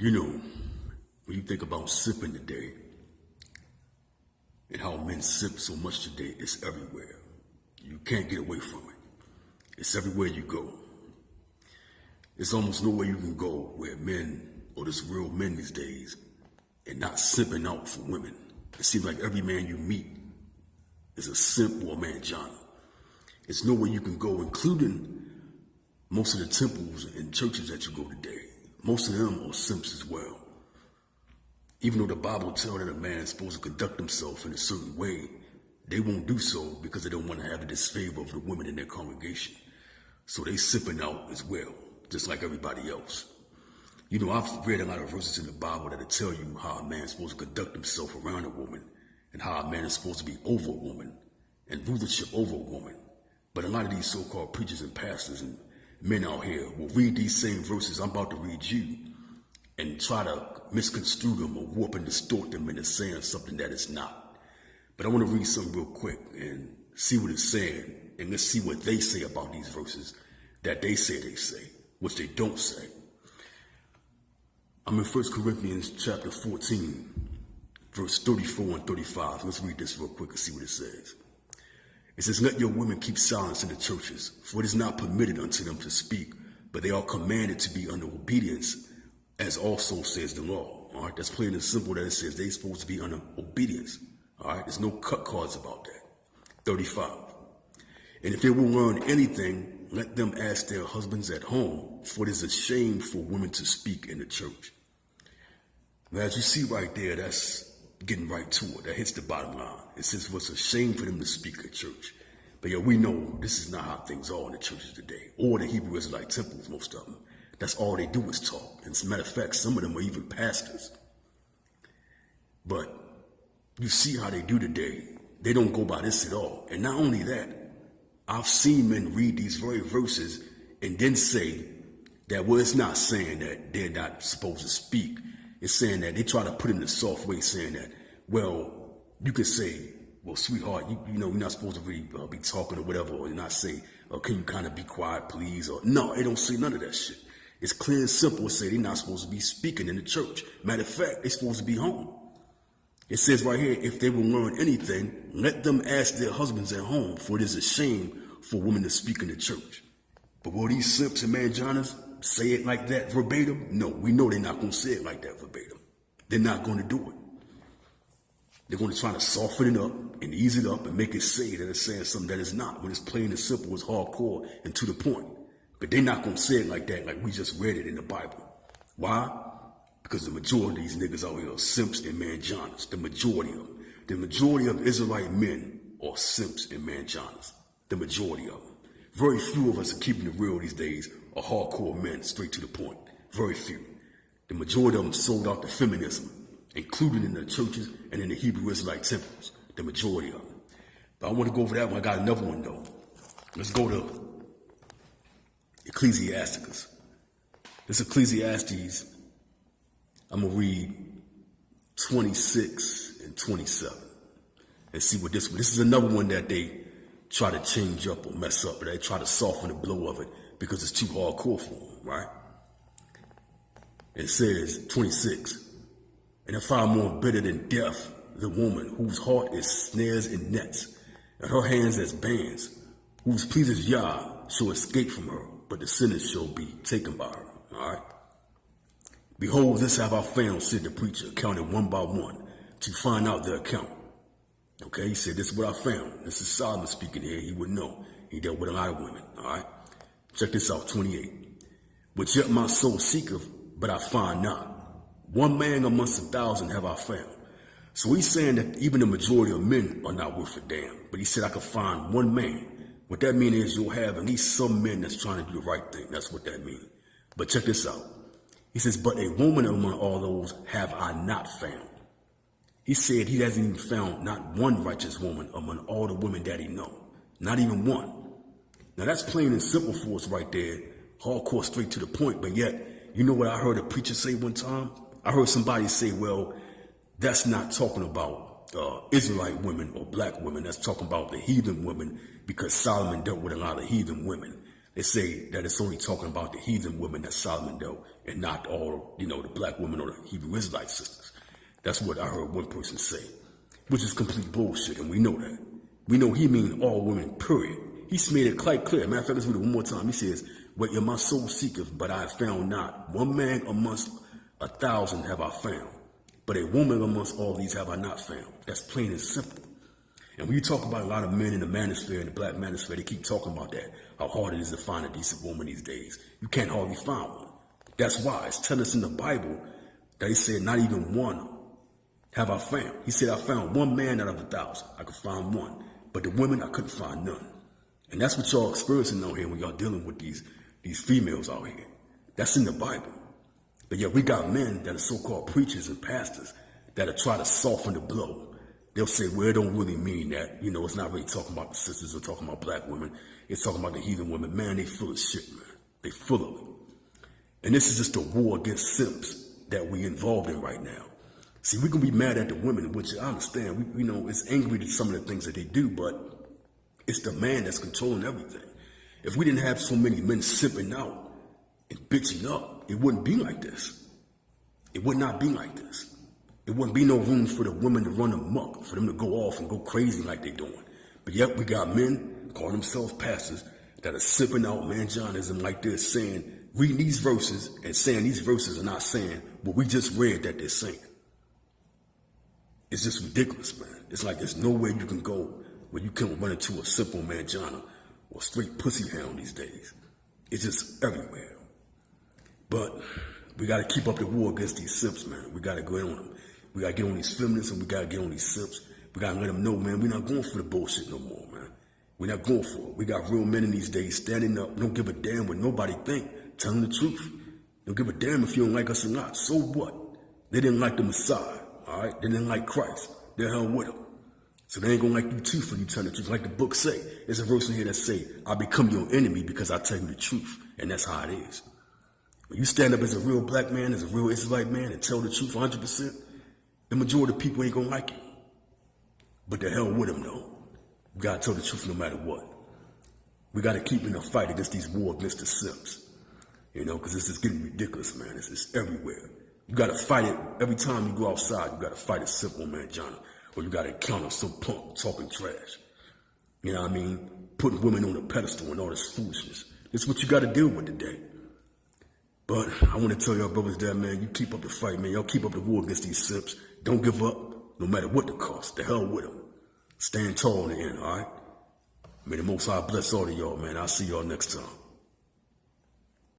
You know, when you think about sipping today and how men sip so much today, it's everywhere. You can't get away from it. It's everywhere you go. There's almost nowhere you can go where men, or just real men these days, and not simping out for women. It seems like every man you meet is a simp or a manjana. It's nowhere you can go, including most of the temples and churches that you go today. Most of them are simps as well. Even though the Bible tells that a man is supposed to conduct himself in a certain way, they won't do so because they don't want to have the disfavor of the women in their congregation. So they sipping out as well, just like everybody else. You know, I've read a lot of verses in the Bible that tell you how a man is supposed to conduct himself around a woman and how a man is supposed to be over a woman and rulership over a woman. But a lot of these so-called preachers and pastors and men out here will read these same verses I'm about to read you and try to misconstrue them or warp and distort them into saying something that it's not. But I want to read something real quick and see what it's saying, and let's see what they say about these verses that they say, which they don't say. I'm in 1 Corinthians chapter 14, verse 34 and 35. Let's read this real quick and see what it says. It says, let your women keep silence in the churches, for it is not permitted unto them to speak, but they are commanded to be under obedience, as also says the law. All right, that's plain and simple that it says they're supposed to be under obedience. All right, there's no cut cards about that. 35. And if they will learn anything, let them ask their husbands at home, for it is a shame for women to speak in the church. Now, as you see right there, that's getting right to it. That hits the bottom line. It says, well, it's a shame for them to speak at church. But yeah, we know this is not how things are in the churches today, or the Hebrew Israelite temples, most of them. That's all they do is talk. And as a matter of fact, some of them are even pastors. But you see how they do today. They don't go by this at all. And not only that, I've seen men read these very verses and then say that, well, it's not saying that they're not supposed to speak. It's saying that they try to put it in a soft way, saying that, well, you could say, well, sweetheart, you know, you're not supposed to really be talking or whatever, or not say, can you kind of be quiet, please? Or no, they don't say none of that shit. It's clear and simple to say they're not supposed to be speaking in the church. Matter of fact, they're supposed to be home. It says right here, if they will learn anything, let them ask their husbands at home, for it is a shame for women to speak in the church. But will these simps and manjanas say it like that verbatim? No, we know they're not going to say it like that verbatim. They're not going to do it. They're going to try to soften it up and ease it up and make it say that it's saying something that it's not, when it's plain and simple, it's hardcore and to the point. But they're not going to say it like that, like we just read it in the Bible. Why? Because the majority of these niggas out here are simps and manjanas. The majority of them. The majority of Israelite men are simps and manjanas. The majority of them. Very few of us are keeping it real these days are hardcore men, straight to the point. Very few. The majority of them sold out to feminism, including in the churches and in the Hebrew Israelite temples. The majority of them. But I want to go over that one. I got another one though. Let's go to Ecclesiasticus. This Ecclesiastes, I'm going to read 26 and 27 and see what this one. This is another one that they try to change up or mess up, or they try to soften the blow of it because it's too hardcore for them, right? It says, 26, and if I am more bitter than death, the woman whose heart is snares and nets, and her hands as bands, whose pleases Yah shall escape from her, but the sinners shall be taken by her, all right? Behold, this have I found, said the preacher, counted one by one, to find out their account. Okay, he said, this is what I found. This is Solomon speaking here. He would know. He dealt with a lot of women, all right? Check this out, 28. Which yet my soul seeketh, but I find not. One man amongst 1,000 have I found. So he's saying that even the majority of men are not worth a damn. But he said I could find one man. What that means is you'll have at least some men that's trying to do the right thing. That's what that means. But check this out. He says, but a woman among all those have I not found. He said he hasn't even found not one righteous woman among all the women that he know. Not even one. Now that's plain and simple for us right there. Hardcore, straight to the point. But yet, you know what I heard a preacher say one time? I heard somebody say, well, that's not talking about Israelite women or black women. That's talking about the heathen women because Solomon dealt with a lot of heathen women. They say that it's only talking about the heathen women that Solomon dealt, and not all, the black women or the Hebrew Israelite sisters. That's what I heard one person say, which is complete bullshit, and we know that. We know he mean all women, period. He's made it quite clear. Matter of fact, let's read it one more time. He says, "What my soul seeketh, but I have found not. One man amongst 1,000 have I found, but a woman amongst all these have I not found." That's plain and simple. And when you talk about a lot of men in the manosphere, in the black manosphere, they keep talking about that, how hard it is to find a decent woman these days. You can't hardly find one. That's why it's telling us in the Bible that he said, not even one have I found. He said, I found one man out of 1,000. I could find one. But the women, I couldn't find none. And that's what y'all experiencing out here when y'all dealing with these females out here. That's in the Bible. But yet we got men that are so-called preachers and pastors that are trying to soften the blow. They'll say, well, it don't really mean that. It's not really talking about the sisters or talking about black women. It's talking about the heathen women. Man, they full of shit, man. They full of it. And this is just a war against simps that we involved in right now. See, we can be mad at the women, which I understand. It's angry to some of the things that they do, but it's the man that's controlling everything. If we didn't have so many men simping out and bitching up, it wouldn't be like this. It would not be like this. It wouldn't be no room for the women to run amok, for them to go off and go crazy like they're doing. But yet we got men calling themselves pastors that are sipping out manjonism like this, saying, reading these verses and saying these verses are not saying what we just read that they're saying. It's just ridiculous, man. It's like there's nowhere you can go where you can run into a simple manjana or straight pussy hound these days. It's just everywhere. But we got to keep up the war against these simps, man. We got to go in on them. We got to get on these feminists and we got to get on these simps. We got to let them know, man, we're not going for the bullshit no more, man. We're not going for it. We got real men in these days standing up, don't give a damn what nobody think, telling the truth. Don't give a damn if you don't like us or not. So what? They didn't like the Messiah, all right? They didn't like Christ. The hell with him. So they ain't gonna like you too for you telling the truth. Like the book say, there's a verse in here that say, I become your enemy because I tell you the truth. And that's how it is. When you stand up as a real black man, as a real Israelite man, and tell the truth 100%, the majority of the people ain't gonna like you. But the hell with them, though. You gotta tell the truth no matter what. We gotta keep in a fight against these war against the simps. Because this is getting ridiculous, man. It's everywhere. You gotta fight it every time you go outside. You gotta fight a simple man, Johnny. Or you gotta encounter some punk talking trash. You know what I mean? Putting women on a pedestal and all this foolishness. This is what you gotta deal with today. But I want to tell y'all brothers there, man, you keep up the fight, man. Y'all keep up the war against these simps. Don't give up, no matter what the cost. The hell with them. Stand tall in the end, all right? May the Most High bless all of y'all, man. I'll see y'all next time.